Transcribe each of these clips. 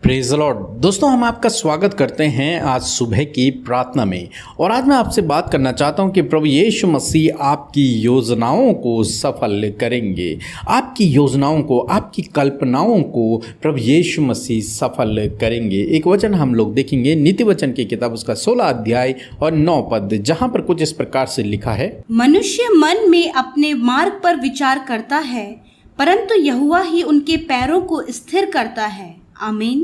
Praise the Lord. दोस्तों, हम आपका स्वागत करते हैं आज सुबह की प्रार्थना में। और आज मैं आपसे बात करना चाहता हूं कि प्रभु यीशु मसीह आपकी योजनाओं को सफल करेंगे। आपकी योजनाओं को, आपकी कल्पनाओं को प्रभु यीशु मसीह सफल करेंगे। एक वचन हम लोग देखेंगे नीति वचन की किताब उसका 16 अध्याय और 9 पद, जहां पर कुछ इस प्रकार से लिखा है, मनुष्य मन में अपने मार्ग पर विचार करता है, परंतु यहोवा ही उनके पैरों को स्थिर करता है। आमीन।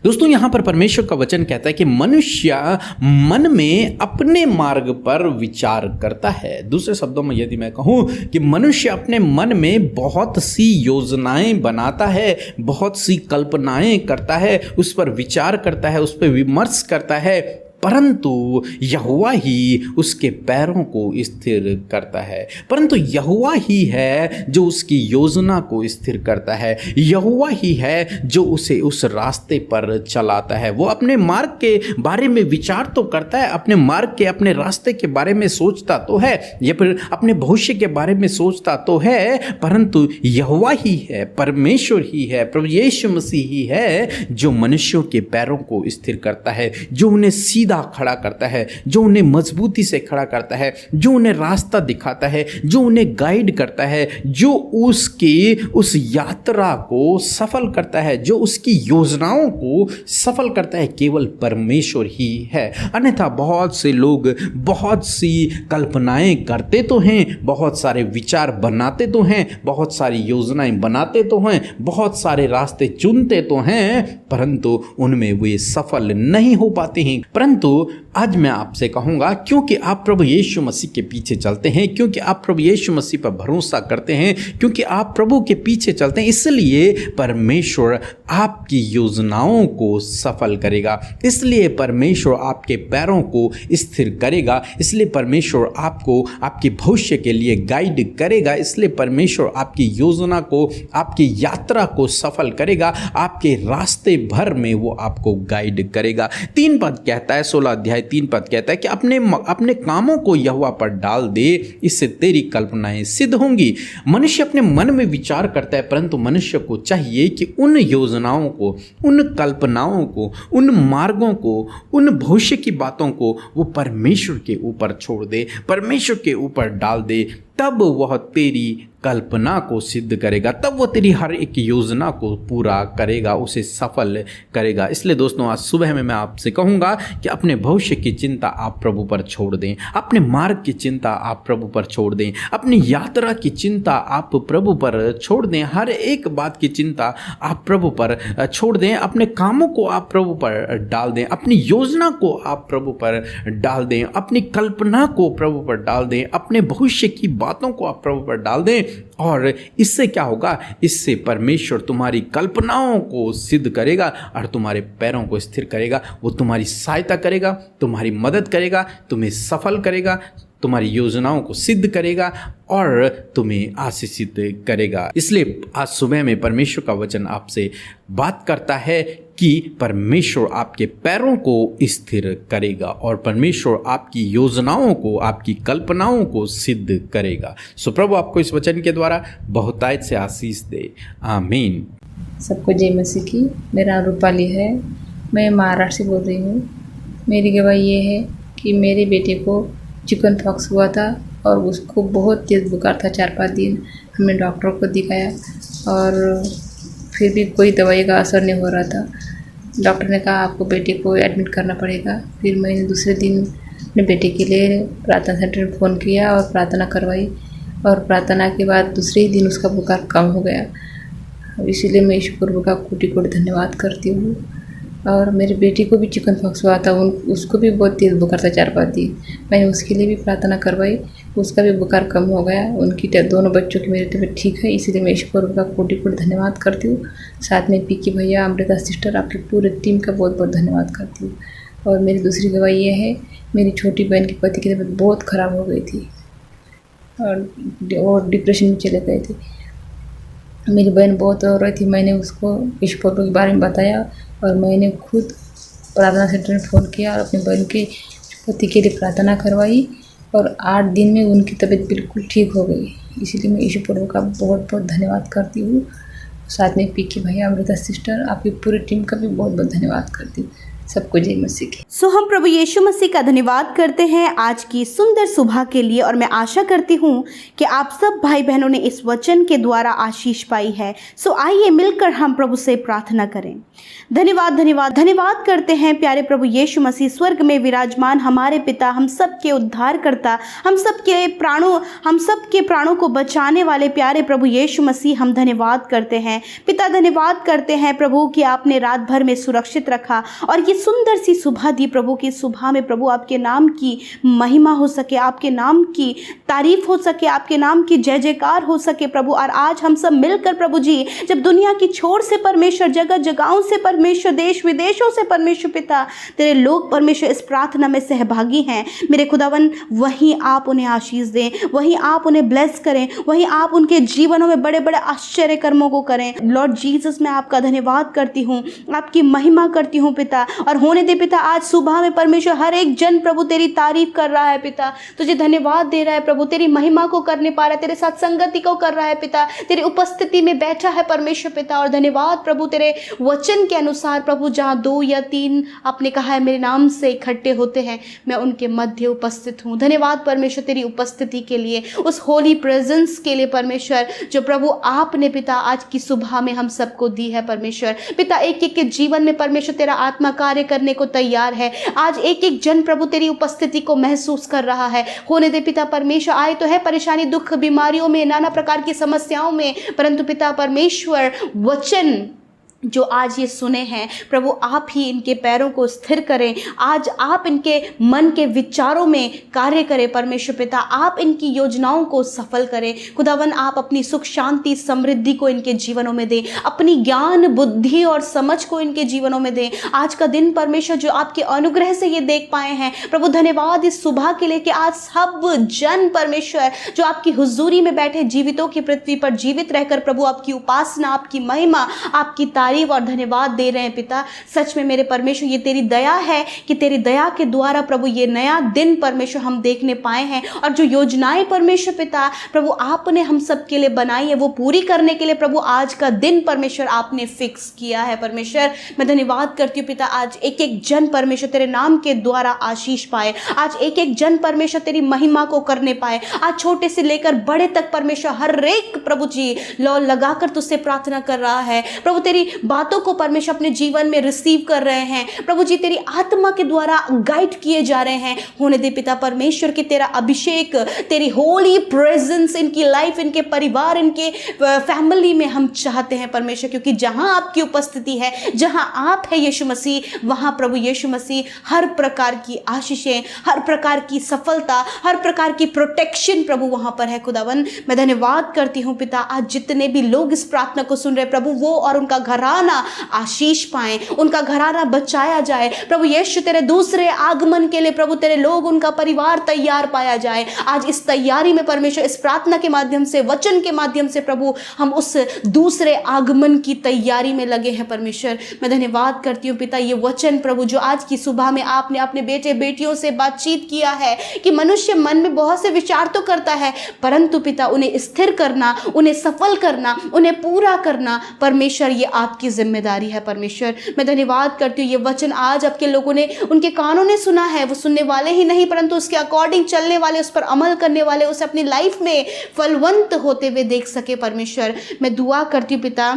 दोस्तों, यहाँ पर परमेश्वर का वचन कहता है कि मनुष्य मन में अपने मार्ग पर विचार करता है। दूसरे शब्दों में यदि मैं कहूँ कि मनुष्य अपने मन में बहुत सी योजनाएं बनाता है, बहुत सी कल्पनाएं करता है, उस पर विचार करता है, उस पर विमर्श करता है, परंतु यहोवा ही उसके पैरों को स्थिर करता है। परंतु यहोवा ही है जो उसकी योजना को स्थिर करता है। यहोवा ही है जो उसे उस रास्ते पर चलाता है। वो अपने मार्ग के बारे में विचार तो करता है, अपने मार्ग के, अपने रास्ते के बारे में सोचता तो है, या फिर अपने भविष्य के बारे में सोचता तो है, परंतु यहोवा ही है, परमेश्वर ही है, प्रभु यीशु मसीह ही है जो मनुष्यों के पैरों को स्थिर करता है, जो उन्हें सीधा खड़ा करता है, जो उन्हें मजबूती से खड़ा करता है, जो उन्हें रास्ता दिखाता है, जो उन्हें गाइड करता है, जो उसकी उस यात्रा को सफल करता है, जो उसकी योजनाओं को सफल करता है, केवल परमेश्वर ही है। अन्यथा बहुत से लोग बहुत सी कल्पनाएं करते तो हैं, बहुत सारे विचार बनाते तो हैं, बहुत सारी योजनाएं बनाते तो हैं, बहुत सारे रास्ते चुनते तो हैं, परंतु उनमें वे सफल नहीं हो पाते हैं। परंतु आज मैं आपसे कहूंगा, क्योंकि आप प्रभु यीशु मसीह के पीछे चलते हैं, क्योंकि आप प्रभु यीशु मसीह पर भरोसा करते हैं, क्योंकि आप प्रभु के पीछे चलते हैं, इसलिए परमेश्वर आपकी योजनाओं को सफल करेगा, इसलिए परमेश्वर आपके पैरों को स्थिर करेगा, इसलिए परमेश्वर आपको आपके भविष्य के लिए गाइड करेगा, इसलिए परमेश्वर आपकी योजना को, आपकी यात्रा को सफल करेगा, आपके रास्ते भर में वो आपको गाइड करेगा। 3 पद कहता है, 16 अध्याय 3 पद कहता है कि अपने कामों को यहोवा पर डाल दे, इससे तेरी कल्पनाएं सिद्ध होंगी। मनुष्य अपने मन में विचार करता है, परंतु मनुष्य को चाहिए कि उन योजनाओं को, उन कल्पनाओं को, उन मार्गों को, उन भविष्य की बातों को वो परमेश्वर के ऊपर छोड़ दे, परमेश्वर के ऊपर डाल दे, तब वह तेरी कल्पना को सिद्ध करेगा, तब वो तेरी हर एक योजना को पूरा करेगा, उसे सफल करेगा। इसलिए दोस्तों, आज सुबह में मैं आपसे कहूँगा कि अपने भविष्य की चिंता आप प्रभु पर छोड़ दें, अपने मार्ग की चिंता आप प्रभु पर छोड़ दें, अपनी यात्रा की चिंता आप प्रभु पर छोड़ दें, हर एक बात की चिंता आप प्रभु पर छोड़ दें, अपने कामों को आप प्रभु पर डाल दें, अपनी योजना को आप प्रभु पर डाल दें, अपनी कल्पना को प्रभु पर डाल दें, अपने भविष्य की बातों को आप प्रभु पर डाल दें। और इससे क्या होगा? इससे परमेश्वर तुम्हारी कल्पनाओं को सिद्ध करेगा और तुम्हारे पैरों को स्थिर करेगा। वो तुम्हारी सहायता करेगा, तुम्हारी मदद करेगा, तुम्हें सफल करेगा, तुम्हारी योजनाओं को सिद्ध करेगा और तुम्हें आशीषित करेगा। इसलिए आज सुबह में परमेश्वर का वचन आपसे बात करता है कि परमेश्वर आपके पैरों को स्थिर करेगा और परमेश्वर आपकी योजनाओं को, आपकी कल्पनाओं को सिद्ध करेगा। सो प्रभु आपको इस वचन के द्वारा बहुतायत से आशीष दे। आमीन। सबको जय मसीह की। मेरा नाम रूपाली है, मैं महाराष्ट्र से बोल रही हूँ। मेरी गवाही ये है कि मेरे बेटे को चिकन पॉक्स हुआ था और उसको बहुत तेज़ बुखार था। 4-5 दिन हमने डॉक्टर को दिखाया और फिर भी कोई दवाई का असर नहीं हो रहा था। डॉक्टर ने कहा आपको बेटे को एडमिट करना पड़ेगा। फिर मैंने दूसरे दिन अपने बेटे के लिए प्रार्थना सेंटर में फ़ोन किया और प्रार्थना करवाई और प्रार्थना के बाद दूसरे ही दिन उसका बुखार कम हो गया। इसीलिए मैं ईश्वर प्रभु का कोटि-कोटि धन्यवाद करती हूँ। और मेरे बेटी को भी चिकन पॉक्स हुआ था, उसको भी बहुत तेज़ बुखार था 4-5 दिन। मैंने उसके लिए भी प्रार्थना करवाई, उसका भी बुखार कम हो गया। उनकी दोनों बच्चों की मेरी तबीयत ठीक है, इसीलिए मैं ईश्वर का कोटि-कोटि धन्यवाद करती हूँ। साथ में पीकी भैया, अमृता सिस्टर, आपकी पूरी टीम का बहुत बहुत धन्यवाद करती हूँ। और मेरी दूसरी गवाही ये है, मेरी छोटी बहन के पति की तबीयत बहुत ख़राब हो गई थी और डिप्रेशन में चले गए थे। मेरी बहन बहुत रो रही थी, मैंने उसको ईश्वर के बारे में बताया और मैंने खुद प्रार्थना सेंटर में फ़ोन किया और अपनी बहन के पति के लिए प्रार्थना करवाई और 8 दिन में उनकी तबीयत बिल्कुल ठीक हो गई। इसीलिए मैं ईश्वर प्रभु का बहुत बहुत धन्यवाद करती हूँ। साथ में पीके भैया, अमृता सिस्टर, आपकी पूरी टीम का भी बहुत बहुत धन्यवाद करती हूँ। सबको जय मसीह की। सो हम प्रभु यीशु मसीह का धन्यवाद करते हैं आज की सुंदर सुबह के लिए, और मैं आशा करती हूँ कि आप सब भाई बहनों ने इस वचन के द्वारा आशीष पाई है। सो आइए मिलकर हम प्रभु से प्रार्थना करें। धन्यवाद धन्यवाद धन्यवाद करते हैं प्यारे प्रभु यीशु मसीह, स्वर्ग में विराजमान हमारे पिता, हम सब के उद्धार करता, हम सब के प्राणों को बचाने वाले प्यारे प्रभु यीशु मसीह, हम धन्यवाद करते हैं पिता। धन्यवाद करते हैं प्रभु कि आपने रात भर में सुरक्षित रखा और ये सुंदर सी सुबह दी प्रभु की सुबह में प्रभु आपके नाम की महिमा हो सके, आपके नाम की तारीफ हो सके, आपके नाम की जय जयकार हो सके प्रभु। और आज हम सब मिलकर प्रभु जी, जब दुनिया की छोर से परमेश्वर, जगह जगहों से परमेश्वर, देश विदेशों से परमेश्वर पिता, तेरे लोग परमेश्वर इस प्रार्थना में सहभागी हैं मेरे खुदावन, वहीं आप उन्हें आशीष दें, वहीं आप उन्हें ब्लेस करें, वहीं आप उनके जीवनों में बड़े बड़े आश्चर्य कर्मों को करें। लॉर्ड जीसस, मैं आपका धन्यवाद करती हूँ, आपकी महिमा करती हूँ पिता। और होने दे पिता, आज सुबह में परमेश्वर हर एक जन प्रभु तेरी तारीफ कर रहा है पिता, तुझे धन्यवाद दे रहा है प्रभु, तेरी महिमा को करने पा रहा है, तेरे साथ संगति को कर रहा है पिता, तेरी उपस्थिति में बैठा है परमेश्वर पिता। और धन्यवाद प्रभु तेरे वचन के अनुसार प्रभु, जहाँ 2 या 3 आपने कहा है मेरे नाम से इकट्ठे होते हैं, मैं उनके मध्य उपस्थित हूँ। धन्यवाद परमेश्वर तेरी उपस्थिति के लिए, उस होली प्रेजेंस के लिए परमेश्वर, जो प्रभु आपने पिता आज की सुबह में हम सबको दी है परमेश्वर पिता। एक एक के जीवन में परमेश्वर तेरा आत्मा कार्य करने को तैयार है। आज एक एक जन प्रभु तेरी उपस्थिति को महसूस कर रहा है। होने दे पिता परमेश्वर, आए तो है परेशानी, दुख, बीमारियों में, नाना प्रकार की समस्याओं में, परंतु पिता परमेश्वर वचन जो आज ये सुने हैं प्रभु, आप ही इनके पैरों को स्थिर करें। आज आप इनके मन के विचारों में कार्य करें परमेश्वर पिता, आप इनकी योजनाओं को सफल करें खुदावन। आप अपनी सुख शांति समृद्धि को इनके जीवनों में दें, अपनी ज्ञान बुद्धि और समझ को इनके जीवनों में दें। आज का दिन परमेश्वर जो आपके अनुग्रह से ये देख पाए हैं प्रभु, धन्यवाद इस सुबह के लिए कि आज सब जन परमेश्वर जो आपकी हुजूरी में बैठे जीवितों की पृथ्वी पर जीवित रहकर प्रभु आपकी उपासना, आपकी महिमा, आपकी तारीफ और धन्यवाद दे रहे हैं पिता। सच में मेरे परमेश्वर, ये तेरी दया है कि तेरी दया के द्वारा प्रभु ये नया दिन परमेश्वर हम देखने पाए हैं, और जो योजनाएं परमेश्वर पिता प्रभु आपने हम सब के लिए बनाई है वो पूरी करने के लिए प्रभु आज का दिन परमेश्वर आपने फिक्स किया है परमेश्वर। मैं धन्यवाद करती हूँ पिता, आज एक एक जन परमेश्वर तेरे नाम के द्वारा आशीष पाए, आज एक एक जन परमेश्वर तेरी महिमा को करने पाए, आज छोटे से लेकर बड़े तक परमेश्वर हर एक प्रभु जी लौ लगाकर तुझसे प्रार्थना कर रहा है प्रभु, तेरी बातों को परमेश्वर अपने जीवन में रिसीव कर रहे हैं प्रभु जी, तेरी आत्मा के द्वारा गाइड किए जा रहे हैं। होने दे पिता परमेश्वर कि तेरा अभिषेक, तेरी होली प्रेजेंस इनकी लाइफ, इनके परिवार, इनके फैमिली में हम चाहते हैं परमेश्वर, क्योंकि जहां आपकी उपस्थिति है, जहां आप है यीशु मसीह, वहां प्रभु यीशु मसीह हर प्रकार की आशीषें, हर प्रकार की सफलता, हर प्रकार की प्रोटेक्शन प्रभु वहां पर है खुदावन। मैं धन्यवाद करती हूँ पिता, आज जितने भी लोग इस प्रार्थना को सुन रहे प्रभु, वो और उनका घराना आशीष पाएं, उनका घराना बचाया जाए प्रभु यीशु, तेरे दूसरे आगमन के लिए प्रभु तेरे लोग, उनका परिवार तैयार पाया जाए। आज इस तैयारी में परमेश्वर, इस प्रार्थना के माध्यम से, वचन के माध्यम से प्रभु हम उस दूसरे आगमन की तैयारी में लगे हैं परमेश्वर। मैं धन्यवाद करती हूँ पिता, ये वचन प्रभु जो आज की सुबह में आपने अपने बेटे बेटियों से बातचीत किया है कि मनुष्य मन में बहुत से विचार तो करता है, परंतु पिता उन्हें स्थिर करना, उन्हें सफल करना, उन्हें पूरा करना परमेश्वर ये आपकी जिम्मेदारी है परमेश्वर। मैं धन्यवाद करती हूँ, ये वचन आज आपके लोगों ने, उनके कानों ने सुना है, वो सुनने वाले ही नहीं परंतु उसके अकॉर्डिंग चलने वाले, उस पर अमल करने वाले, उसे अपनी लाइफ में फलवंत होते हुए देख सके परमेश्वर। मैं दुआ करती हूँ पिता,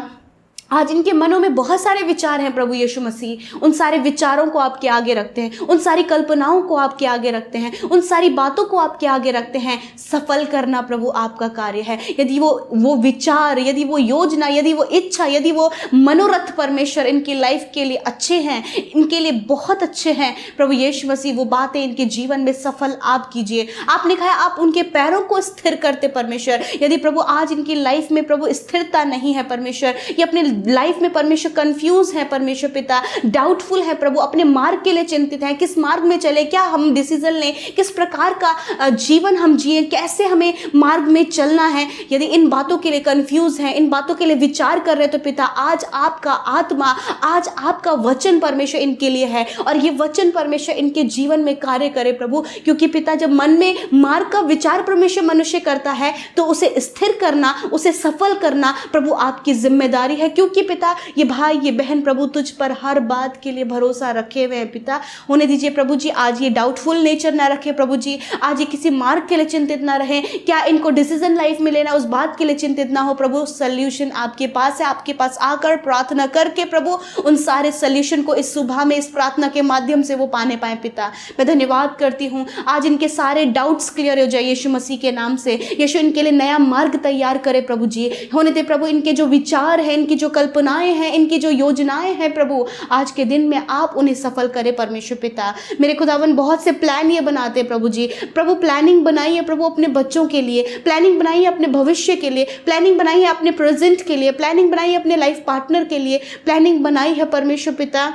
आज इनके मनों में बहुत सारे विचार हैं प्रभु यीशु मसीह, उन सारे विचारों को आपके आगे रखते हैं, उन सारी कल्पनाओं को आपके आगे रखते हैं, उन सारी बातों को आपके आगे रखते हैं। सफल करना प्रभु आपका कार्य है। यदि वो विचार, यदि वो योजना, यदि वो इच्छा, यदि वो मनोरथ परमेश्वर इनकी लाइफ के लिए अच्छे हैं, इनके लिए बहुत अच्छे हैं प्रभु यीशु मसीह, वो बातें इनके जीवन में सफल आप कीजिए। आपने कहा आप उनके पैरों को स्थिर करते परमेश्वर। यदि प्रभु आज इनकी लाइफ में प्रभु स्थिरता नहीं है परमेश्वर, ये अपने लाइफ में परमेश्वर कंफ्यूज है परमेश्वर पिता, डाउटफुल है प्रभु, अपने मार्ग के लिए चिंतित हैं, किस मार्ग में चले, क्या हम डिसीजन लें, किस प्रकार का जीवन हम जिए, कैसे हमें मार्ग में चलना है, यदि इन बातों के लिए कंफ्यूज हैं, इन बातों के लिए विचार कर रहे हैं, तो पिता आज आपका आत्मा, आज आपका वचन परमेश्वर इनके लिए है और ये वचन परमेश्वर इनके जीवन में कार्य करे प्रभु। क्योंकि पिता जब मन में मार्ग का विचार परमेश्वर मनुष्य करता है तो उसे स्थिर करना, उसे सफल करना प्रभु आपकी जिम्मेदारी है। क्योंकि पिता ये भाई ये बहन प्रभु तुझ पर हर बात के लिए भरोसा रखे हुए हैं पिता। होने दीजिए प्रभु जी, आज ये डाउटफुल नेचर ना रखे प्रभु जी, आज ये किसी मार्ग के लिए चिंतित ना रहे, क्या इनको डिसीजन लाइफ में लेना उस बात के लिए चिंतित ना हो प्रभु। सोल्यूशन आपके पास है, आपके पास आकर प्रार्थना करके प्रभु उन सारे सोल्यूशन को इस सुबह में इस प्रार्थना के माध्यम से वो पाने पाए पिता। मैं धन्यवाद करती हूँ, आज इनके सारे डाउट्स क्लियर हो जाए यीशु मसीह के नाम से। यीशु इनके लिए नया मार्ग तैयार करे प्रभु जी। होने दे प्रभु इनके जो विचार हैं, इनकी जो कल्पनाएं हैं, इनकी जो योजनाएं हैं प्रभु, आज के दिन में आप उन्हें सफल करें परमेश्वर पिता। मेरे खुदावन बहुत से प्लान ये बनाते हैं प्रभु जी, प्रभु प्लानिंग बनाइए प्रभु अपने बच्चों के लिए, प्लानिंग बनाइए अपने भविष्य के लिए, प्लानिंग बनाइए अपने प्रेजेंट के लिए, प्लानिंग बनाइए अपने लाइफ पार्टनर के लिए, प्लानिंग बनाई है परमेश्वर पिता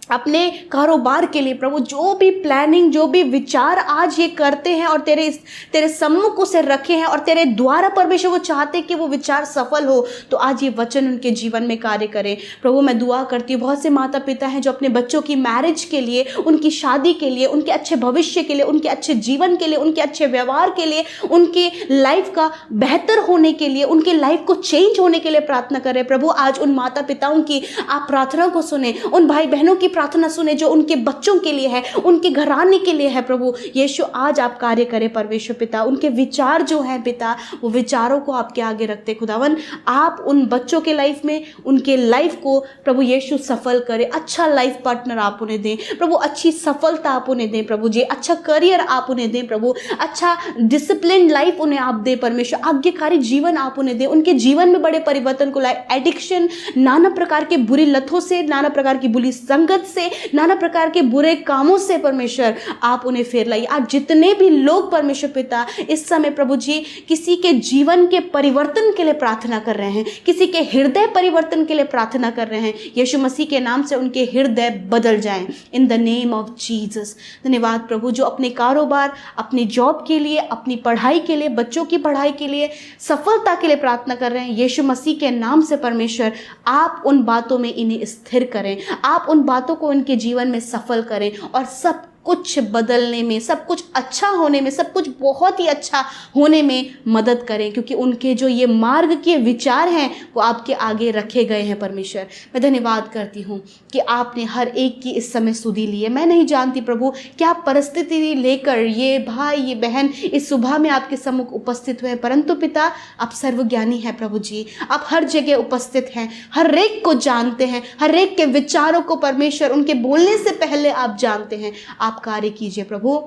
अपने कारोबार के लिए प्रभु। जो भी प्लानिंग, जो भी विचार आज ये करते हैं और तेरे सम्मुख उसे रखे हैं और तेरे द्वारा परमेश्वर वो चाहते कि वो विचार सफल हो, तो आज ये वचन उनके जीवन में कार्य करे प्रभु। मैं दुआ करती हूँ, बहुत से माता पिता हैं जो अपने बच्चों की मैरिज के लिए, उनकी शादी के लिए, उनके अच्छे भविष्य के लिए, उनके अच्छे जीवन के लिए, उनके अच्छे व्यवहार के लिए, उनके लाइफ का बेहतर होने के लिए, उनके लाइफ को चेंज होने के लिए प्रार्थना करें प्रभु। आज उन माता पिताओं की आप प्रार्थना को सुने, उन भाई बहनों की प्रार्थना सुने जो उनके बच्चों के लिए है, उनके घराने के लिए है प्रभु। यीशु आज आप कार्य करें परमेश्वर पिता। उनके विचार जो हैं पिता, वो विचारों को आपके आगे रखते खुदावन, आप उन बच्चों के लाइफ में उनके लाइफ को प्रभु यीशु सफल करें। अच्छा लाइफ पार्टनर आप उन्हें दें प्रभु, अच्छी सफलता आप उन्हें दें प्रभु जी, अच्छा करियर आप उन्हें दें प्रभु, अच्छा डिसिप्लिन लाइफ उन्हें आप दें परमेश्वर, आज्ञाकारी जीवन आप उन्हें दें, उनके जीवन में बड़े परिवर्तन को लाए। एडिक्शन, नाना प्रकार के बुरी लतों से, नाना प्रकार की बुरी संगत से, नाना प्रकार के बुरे कामों से परमेश्वर आप उन्हें फेर लाइए। आज जितने भी लोग परमेश्वर पिता इस समय प्रभु जी किसी के जीवन के परिवर्तन के लिए प्रार्थना कर रहे हैं, किसी के हृदय परिवर्तन के लिए प्रार्थना कर रहे हैं, यीशु मसीह के नाम से उनके हृदय बदल जाएं in the name of Jesus. धन्यवाद प्रभु, जो अपने कारोबार, अपनी जॉब के लिए, अपनी पढ़ाई के लिए, बच्चों की पढ़ाई के लिए, सफलता के लिए प्रार्थना कर रहे हैं, यीशु मसीह के नाम से परमेश्वर आप उन बातों में इन्हें स्थिर करें, आप उन बातों को उनके जीवन में सफल करें और सब कुछ बदलने में, सब कुछ अच्छा होने में, सब कुछ बहुत ही अच्छा होने में मदद करें। क्योंकि उनके जो ये मार्ग के विचार हैं वो आपके आगे रखे गए हैं परमेश्वर। मैं धन्यवाद करती हूँ कि आपने हर एक की इस समय सुधि ली है। मैं नहीं जानती प्रभु क्या परिस्थिति लेकर ये भाई ये बहन इस सुबह में आपके सम्मुख उपस्थित हुए हैं, परंतु पिता आप सर्वज्ञानी हैं प्रभु जी, आप हर जगह उपस्थित हैं, हर एक को जानते हैं, हर एक के विचारों को परमेश्वर उनके बोलने से पहले आप जानते हैं। आप कार्य कीजिए प्रभु,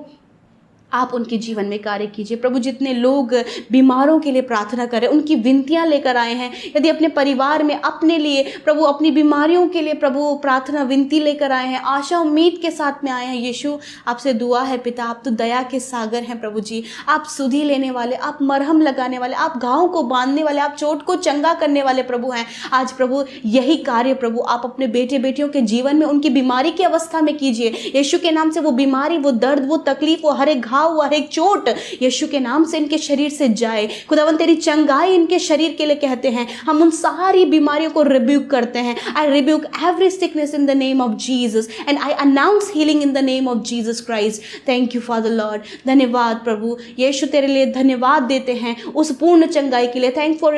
आप उनके जीवन में कार्य कीजिए प्रभु। जितने लोग बीमारों के लिए प्रार्थना करें, उनकी विनतियां लेकर आए हैं, यदि अपने परिवार में, अपने लिए प्रभु, अपनी बीमारियों के लिए प्रभु प्रार्थना विनती लेकर आए हैं, आशा उम्मीद के साथ में आए हैं, यीशु आपसे दुआ है पिता, आप तो दया के सागर हैं प्रभु जी, आप सुधि लेने वाले, आप मरहम लगाने वाले, आप घाव को बांधने वाले, आप चोट को चंगा करने वाले प्रभु हैं। आज प्रभु यही कार्य प्रभु आप अपने बेटे बेटियों के जीवन में उनकी बीमारी की अवस्था में कीजिए। यीशु के नाम से वो बीमारी, वो दर्द, वो तकलीफ, वो हर एक घाव, हर एक चोट यीशु के नाम से इनके शरीर से जाए। खुदावन तेरी चंगाई इनके शरीर के लिए कहते हैं, हम उन सारी बीमारियों को रिब्यूक करते हैं। आई rebuke every sickness in the name of Jesus and I announce healing in the name of Jesus Christ. Thank you father Lord. धन्यवाद प्रभु यीशु, तेरे लिए धन्यवाद देते हैं उस पूर्ण चंगाई के लिए। Thank for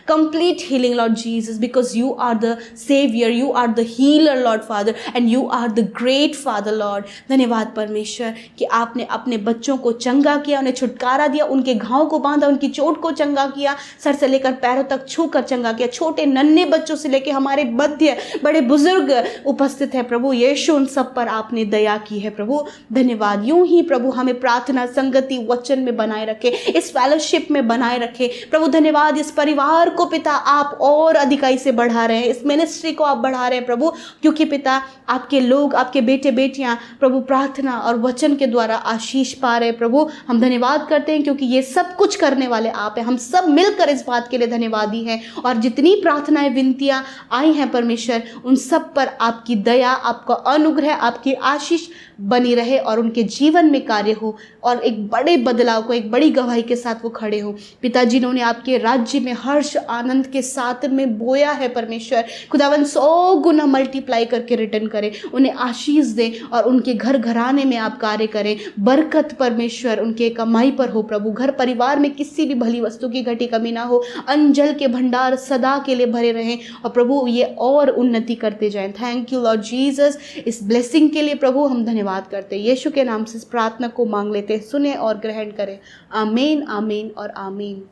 complete healing Lord Jesus, because you are the saviour, you are the healer Lord Father, and you are the great Father Lord. धन्यवाद परमेश्वर कि आपने अपने बच्चों को चंगा किया, उन्हें छुटकारा दिया, उनके घाव को बांधा, उनकी चोट को चंगा किया, सर से लेकर पैरों तक छूकर चंगा किया। छोटे नन्हे बच्चों से लेकर हमारे मध्य बड़े बुजुर्ग उपस्थित है प्रभु यीशु, उन सब पर आपने दया की है प्रभु। धन्यवाद। यूं ही प्रभु हमें प्रार्थना संगति वचन में बनाए रखे, इस फेलोशिप में बनाए रखे प्रभु। धन्यवाद। इस परिवार को पिता आप और अधिकाई से बढ़ा रहे हैं, इस मिनिस्ट्री को आप बढ़ा रहे हैं प्रभु, क्योंकि पिता आपके लोग, आपके बेटे बेटियां प्रभु प्रार्थना और वचन के द्वारा आशीष पा रहे हैं प्रभु, हम धन्यवाद करते हैं क्योंकि ये सब कुछ करने वाले आप हैं। हम सब मिलकर इस बात के लिए धन्यवादी हैं और जितनी प्रार्थनाएं विनतियां आई हैं परमेश्वर, उन सब पर आपकी दया, आपका अनुग्रह, आपकी आशीष बनी रहे और उनके जीवन में कार्य हो और एक बड़े बदलाव को, एक बड़ी गवाही के साथ वो खड़े हो। पिताजी ने उन्हें आपके राज्य में हर्ष आनंद के साथ में बोया है परमेश्वर, खुदावन 100 गुना मल्टीप्लाई करके रिटर्न करें, उन्हें आशीष दें और उनके घर घराने में आप कार्य करें। बरकत परमेश्वर उनके कमाई पर हो प्रभु, घर परिवार में किसी भी भली वस्तु की घटी कमी ना हो, अंजल के भंडार सदा के लिए भरे रहें और प्रभु ये और उन्नति करते जाएं। थैंक यू लॉर्ड जीसस, इस ब्लेसिंग के लिए प्रभु हम धन्यवाद करते हैं। यीशु के नाम से इस प्रार्थना को मांग लेते हैं, सुने और ग्रहण करें। आमीन, आमीन और आमीन।